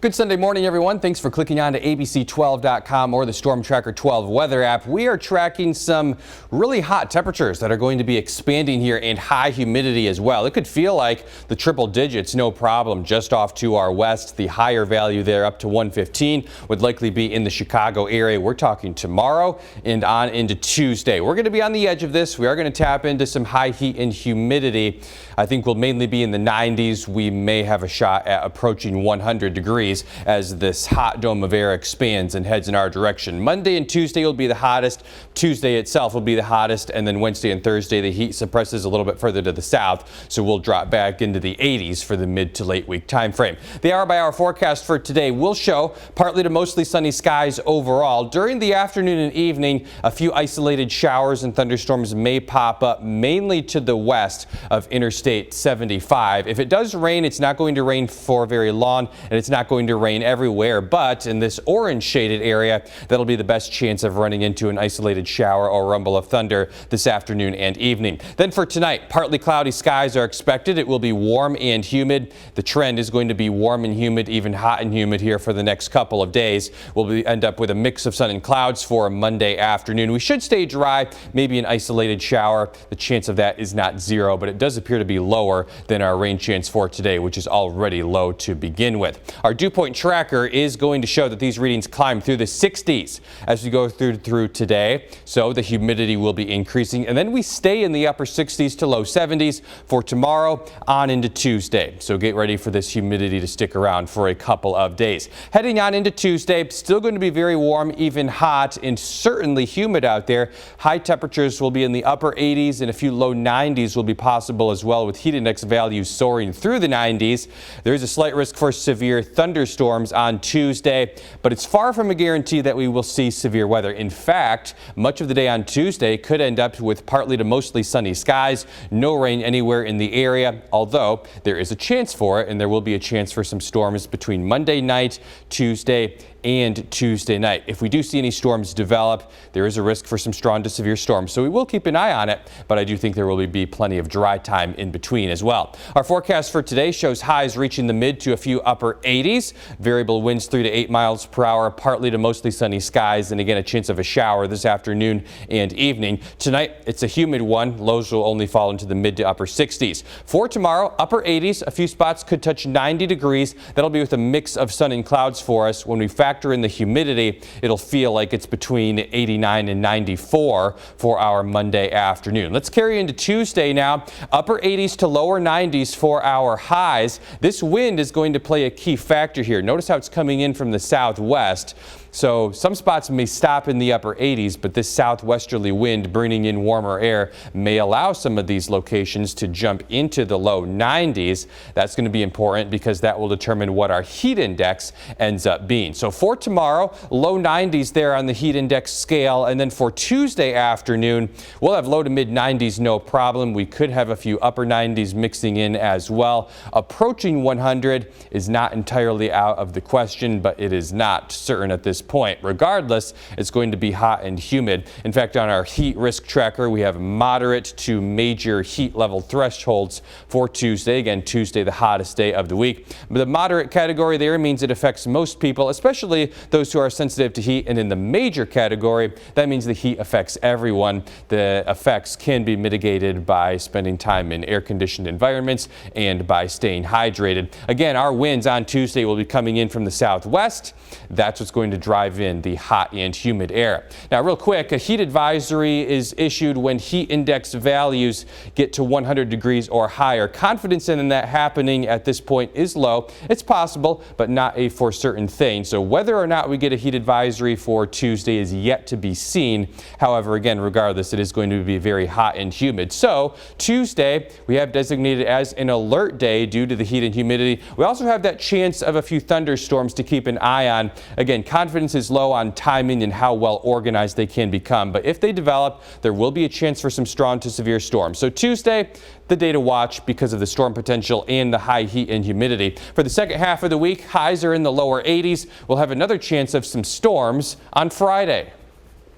Good Sunday morning, everyone. Thanks for clicking on to abc12.com or the Storm Tracker 12 weather app. We are tracking some really hot temperatures that are going to be expanding here and high humidity as well. It could feel like the triple digits, no problem, just off to our west. The higher value there up to 115 would likely be in the Chicago area. We're talking tomorrow and on into Tuesday. We're going to be on the edge of this. We are going to tap into some high heat and humidity. I think we'll mainly be in the 90s. We may have a shot at approaching 100 degrees as this hot dome of air expands and heads in our direction. Monday and Tuesday will be the hottest. Tuesday itself will be the hottest, and then Wednesday and Thursday the heat suppresses a little bit further to the south, so we'll drop back into the 80s for the mid to late week time frame. The hour-by-hour forecast for today will show partly to mostly sunny skies overall. During the afternoon and evening, a few isolated showers and thunderstorms may pop up, mainly to the west of Interstate 75. If it does rain, it's not going to rain for very long, and it's not going to rain everywhere, but in this orange shaded area, that'll be the best chance of running into an isolated shower or rumble of thunder this afternoon and evening. Then for tonight, partly cloudy skies are expected. It will be warm and humid. The trend is going to be warm and humid, even hot and humid here for the next couple of days. We'll end up with a mix of sun and clouds for Monday afternoon. We should stay dry, maybe an isolated shower. The chance of that is not zero, but it does appear to be lower than our rain chance for today, which is already low to begin with. Our dew point tracker is going to show that these readings climb through the 60s as we go through today. So the humidity will be increasing, and then we stay in the upper 60s to low 70s for tomorrow on into Tuesday. So get ready for this humidity to stick around for a couple of days. Heading on into Tuesday, still going to be very warm, even hot, and certainly humid out there. High temperatures will be in the upper 80s, and a few low 90s will be possible as well, with heat index values soaring through the 90s. There is a slight risk for severe thunderstorms on Tuesday, but it's far from a guarantee that we will see severe weather. In fact, much of the day on Tuesday could end up with partly to mostly sunny skies, no rain anywhere in the area, although there is a chance for it, and there will be a chance for some storms between Monday night, Tuesday, and Tuesday night. If we do see any storms develop, there is a risk for some strong to severe storms, so we will keep an eye on it, but I do think there will be plenty of dry time in between as well. Our forecast for today shows highs reaching the mid to a few upper 80s, variable winds 3 to 8 miles per hour, partly to mostly sunny skies, and again a chance of a shower this afternoon and evening. Tonight it's a humid one. Lows will only fall into the mid to upper 60s. For tomorrow, upper 80s, a few spots could touch 90 degrees. That'll be with a mix of sun and clouds for us. When we factor in the humidity, it'll feel like it's between 89 and 94 for our Monday afternoon. Let's carry into Tuesday now. Upper 80s to lower 90s for our highs. This wind is going to play a key factor here. Notice how it's coming in from the southwest. So some spots may stop in the upper 80s, but this southwesterly wind bringing in warmer air may allow some of these locations to jump into the low 90s. That's going to be important because that will determine what our heat index ends up being. So for tomorrow, low 90s there on the heat index scale, and then for Tuesday afternoon, we'll have low to mid 90s, no problem. We could have a few upper 90s mixing in as well. Approaching 100 is not entirely out of the question, but it is not certain at this point. Regardless, it's going to be hot and humid. In fact, on our heat risk tracker, we have moderate to major heat level thresholds for Tuesday. Again, Tuesday, the hottest day of the week. But the moderate category there means it affects most people, especially those who are sensitive to heat. And in the major category, that means the heat affects everyone. The effects can be mitigated by spending time in air-conditioned environments and by staying hydrated. Again, our winds on Tuesday will be coming in from the southwest. That's what's going to drive in the hot and humid air. Now, real quick, a heat advisory is issued when heat index values get to 100 degrees or higher. Confidence in that happening at this point is low. It's possible, but not a for certain thing. So whether or not we get a heat advisory for Tuesday is yet to be seen. However, again, regardless, it is going to be very hot and humid. So Tuesday, we have designated as an alert day due to the heat and humidity. We also have that chance of a few thunderstorms to keep an eye on. Again, confidence is low on timing and how well organized they can become, but if they develop, there will be a chance for some strong to severe storms. So Tuesday, the day to watch because of the storm potential and the high heat and humidity. For the second half of the week, highs are in the lower 80s. We'll have another chance of some storms on Friday.